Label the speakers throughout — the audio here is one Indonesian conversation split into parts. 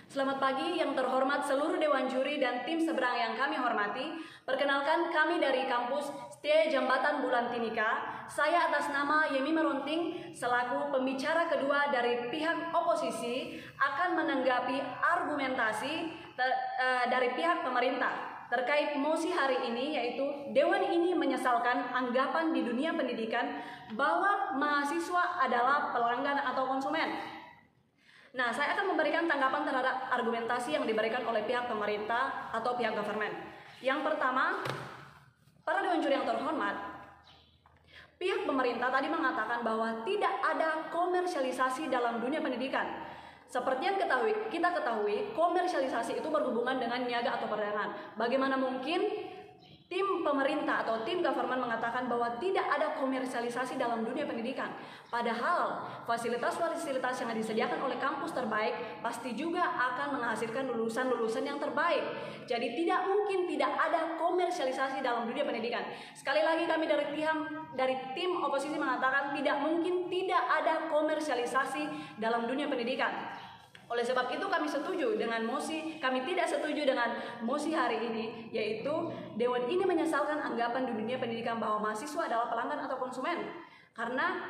Speaker 1: Selamat pagi yang terhormat seluruh Dewan Juri dan tim seberang yang kami hormati. Perkenalkan, kami dari kampus Setia Jambatan Bulan Timika. Saya atas nama Yemi Meronting selaku pembicara kedua dari pihak oposisi akan menanggapi argumentasi dari pihak pemerintah terkait mosi hari ini, yaitu Dewan ini menyesalkan anggapan di dunia pendidikan bahwa mahasiswa adalah pelanggan atau konsumen. Nah, saya akan memberikan tanggapan terhadap argumentasi yang diberikan oleh pihak pemerintah atau pihak government. Yang pertama, para dewan juri yang terhormat, pihak pemerintah tadi mengatakan bahwa tidak ada komersialisasi dalam dunia pendidikan. Seperti yang kita ketahui, komersialisasi itu berhubungan dengan niaga atau perdagangan. Bagaimana mungkin tim pemerintah atau tim government mengatakan bahwa tidak ada komersialisasi dalam dunia pendidikan? Padahal fasilitas-fasilitas yang disediakan oleh kampus terbaik pasti juga akan menghasilkan lulusan-lulusan yang terbaik. Jadi tidak mungkin tidak ada komersialisasi dalam dunia pendidikan. Sekali lagi kami dari tim oposisi mengatakan tidak mungkin tidak ada komersialisasi dalam dunia pendidikan. Oleh sebab itu kami setuju dengan kami tidak setuju dengan mosi hari ini, yaitu Dewan ini menyesalkan anggapan di dunia pendidikan bahwa mahasiswa adalah pelanggan atau konsumen. Karena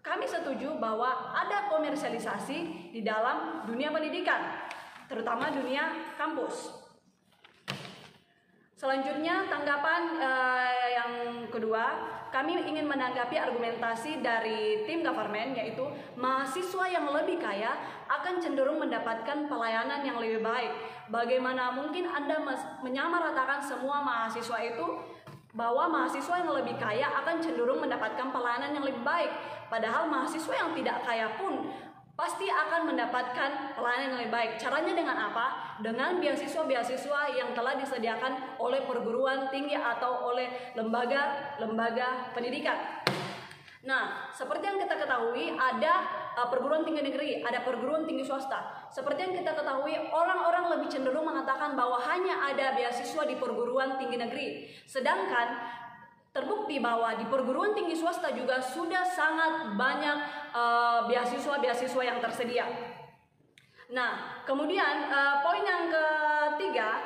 Speaker 1: kami setuju bahwa ada komersialisasi di dalam dunia pendidikan, terutama dunia kampus. Selanjutnya tanggapan yang kedua, kami ingin menanggapi argumentasi dari tim government, yaitu mahasiswa yang lebih kaya akan cenderung mendapatkan pelayanan yang lebih baik. Bagaimana mungkin Anda menyamaratakan semua mahasiswa itu bahwa mahasiswa yang lebih kaya akan cenderung mendapatkan pelayanan yang lebih baik, padahal mahasiswa yang tidak kaya pun pasti akan mendapatkan pelayanan yang lebih baik. Caranya dengan apa? Dengan beasiswa-beasiswa yang telah disediakan oleh perguruan tinggi atau oleh lembaga pendidikan. Nah, seperti yang kita ketahui, ada perguruan tinggi negeri, ada perguruan tinggi swasta. Seperti yang kita ketahui, orang-orang lebih cenderung mengatakan bahwa hanya ada beasiswa di perguruan tinggi negeri. Sedangkan terbukti bahwa di perguruan tinggi swasta juga sudah sangat banyak beasiswa-beasiswa yang tersedia. Nah, kemudian poin yang ketiga,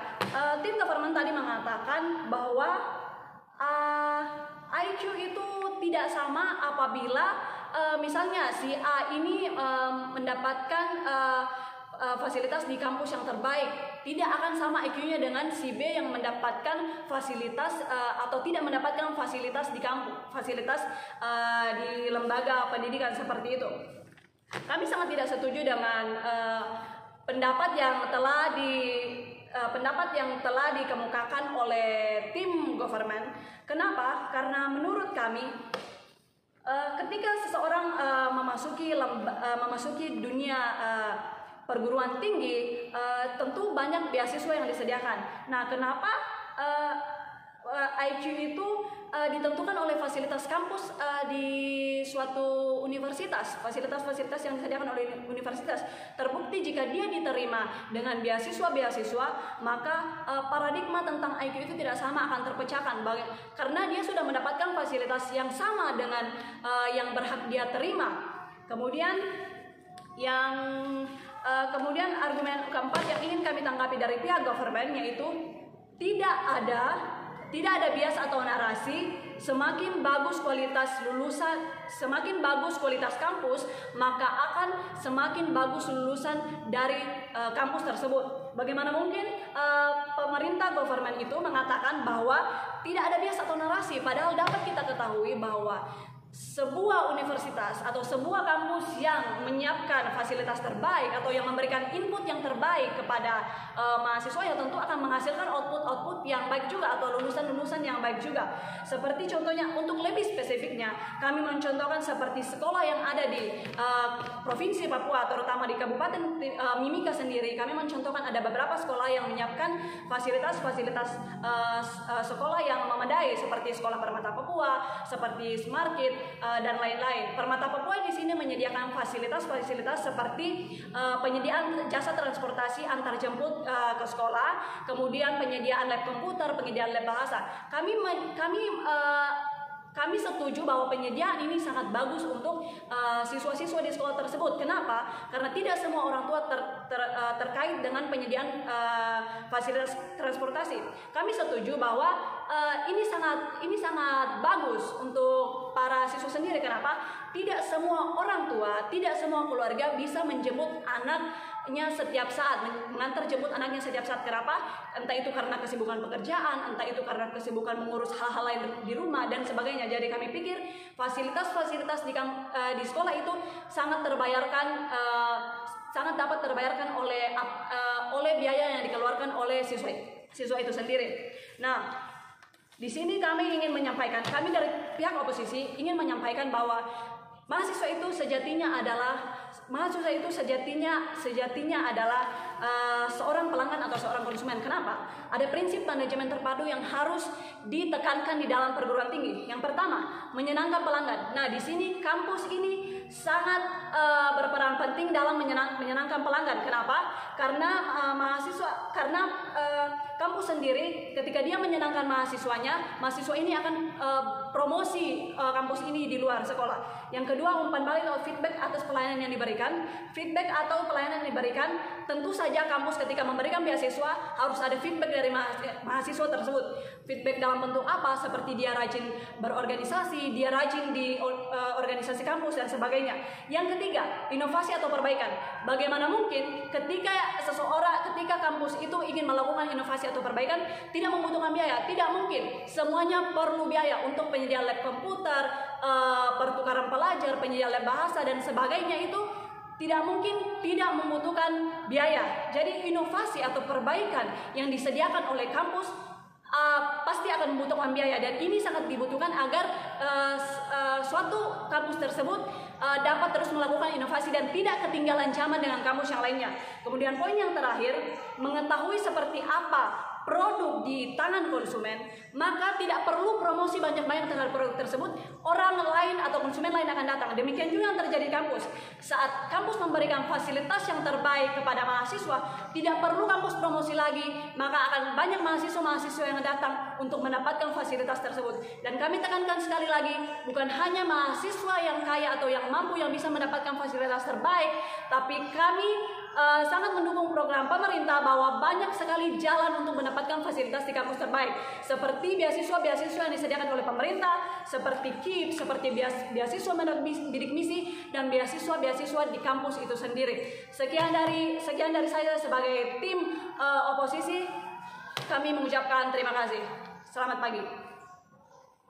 Speaker 1: tim government tadi mengatakan bahwa IQ itu tidak sama apabila misalnya si A ini mendapatkan fasilitas di kampus yang terbaik, tidak akan sama IQ-nya dengan si B yang mendapatkan fasilitas atau tidak mendapatkan fasilitas di kampus, fasilitas di lembaga pendidikan seperti itu. Kami sangat tidak setuju dengan pendapat yang telah dikemukakan oleh tim government. Kenapa? Karena menurut kami ketika seseorang memasuki dunia perguruan tinggi, tentu banyak beasiswa yang disediakan. Nah, kenapa IQ itu ditentukan oleh fasilitas kampus di suatu universitas, fasilitas-fasilitas yang disediakan oleh universitas. Terbukti jika dia diterima dengan beasiswa-beasiswa, maka paradigma tentang IQ itu tidak sama akan terpecahkan, karena dia sudah mendapatkan fasilitas yang sama dengan yang berhak dia terima. Kemudian argumen keempat yang ingin kami tanggapi dari pihak government, yaitu tidak ada bias atau narasi. Semakin bagus kualitas lulusan, semakin bagus kualitas kampus, maka akan semakin bagus lulusan dari kampus tersebut. Bagaimana mungkin pemerintah government itu mengatakan bahwa tidak ada bias atau narasi, padahal dapat kita ketahui bahwa sebuah universitas atau sebuah kampus yang menyiapkan fasilitas terbaik atau yang memberikan input yang terbaik kepada mahasiswa ya tentu akan menghasilkan output yang baik juga atau lulusan-lulusan yang baik juga. Seperti contohnya, untuk lebih spesifiknya, kami mencontohkan seperti sekolah yang ada di Provinsi Papua, terutama di Kabupaten Mimika sendiri. Kami mencontohkan ada beberapa sekolah yang menyiapkan fasilitas-fasilitas sekolah yang memadai, seperti Sekolah Permata Papua, seperti Smart Kid, dan lain-lain. Permata Papua di sini menyediakan fasilitas-fasilitas seperti penyediaan jasa transportasi antar jemput ke sekolah, kemudian penyediaan lab komputer, penyediaan lab bahasa. Kami setuju bahwa penyediaan ini sangat bagus untuk siswa-siswa di sekolah tersebut. Kenapa? Karena tidak semua orang tua terkait dengan penyediaan fasilitas transportasi. Kami setuju bahwa ini sangat bagus untuk para siswa sendiri. Kenapa? Tidak semua orang tua, tidak semua keluarga bisa menjemput anaknya setiap saat, mengantar jemput anaknya setiap saat. Kenapa? Entah itu karena kesibukan pekerjaan, entah itu karena kesibukan mengurus hal-hal lain di rumah dan sebagainya. Jadi kami pikir fasilitas-fasilitas di sekolah itu sangat terbayarkan, sangat dapat terbayarkan oleh biaya yang dikeluarkan oleh siswa itu sendiri. Nah, di sini kami ingin menyampaikan, kami dari pihak oposisi ingin menyampaikan bahwa mahasiswa itu sejatinya adalah seorang pelanggan atau seorang konsumen. Kenapa? Ada prinsip manajemen terpadu yang harus ditekankan di dalam perguruan tinggi. Yang pertama, menyenangkan pelanggan. Nah, di sini kampus ini sangat berperan penting dalam menyenangkan pelanggan. Kenapa? Karena kampus sendiri ketika dia menyenangkan mahasiswanya, mahasiswa ini akan promosi kampus ini di luar sekolah. Yang kedua, umpan balik atau feedback atas pelayanan yang diberikan. Feedback atau pelayanan yang diberikan, tentu saja kampus ketika memberikan beasiswa harus ada feedback dari mahasiswa tersebut. Feedback dalam bentuk apa? Seperti dia rajin berorganisasi, dia rajin di organisasi kampus dan sebagainya. Yang ketiga, inovasi atau perbaikan. Bagaimana mungkin ketika kampus itu ingin melakukan inovasi atau perbaikan tidak membutuhkan biaya? Tidak mungkin. Semuanya perlu biaya untuk penyediaan lab komputer, pertukaran pelajar, penyediaan lab bahasa dan sebagainya. Itu tidak mungkin tidak membutuhkan biaya. Jadi inovasi atau perbaikan yang disediakan oleh kampus pasti akan membutuhkan biaya, dan ini sangat dibutuhkan agar suatu kampus tersebut dapat terus melakukan inovasi dan tidak ketinggalan zaman dengan kampus yang lainnya. Kemudian poin yang terakhir, mengetahui seperti apa produk di tangan konsumen, maka tidak perlu promosi banyak-banyak terhadap produk tersebut. Orang lain atau konsumen lain akan datang. Demikian juga yang terjadi di kampus. Saat kampus memberikan fasilitas yang terbaik kepada mahasiswa, tidak perlu kampus promosi lagi, maka akan banyak mahasiswa yang datang untuk mendapatkan fasilitas tersebut. Dan kami tekankan sekali lagi, bukan hanya mahasiswa yang kaya atau yang mampu yang bisa mendapatkan fasilitas terbaik, tapi kami sangat mendukung program pemerintah bahwa banyak sekali jalan untuk mendapatkan fasilitas di kampus terbaik, seperti beasiswa yang disediakan oleh pemerintah, seperti KIP, seperti beasiswa bidik misi, dan beasiswa di kampus itu sendiri. Sekian dari saya sebagai tim oposisi. Kami mengucapkan terima kasih. Selamat pagi.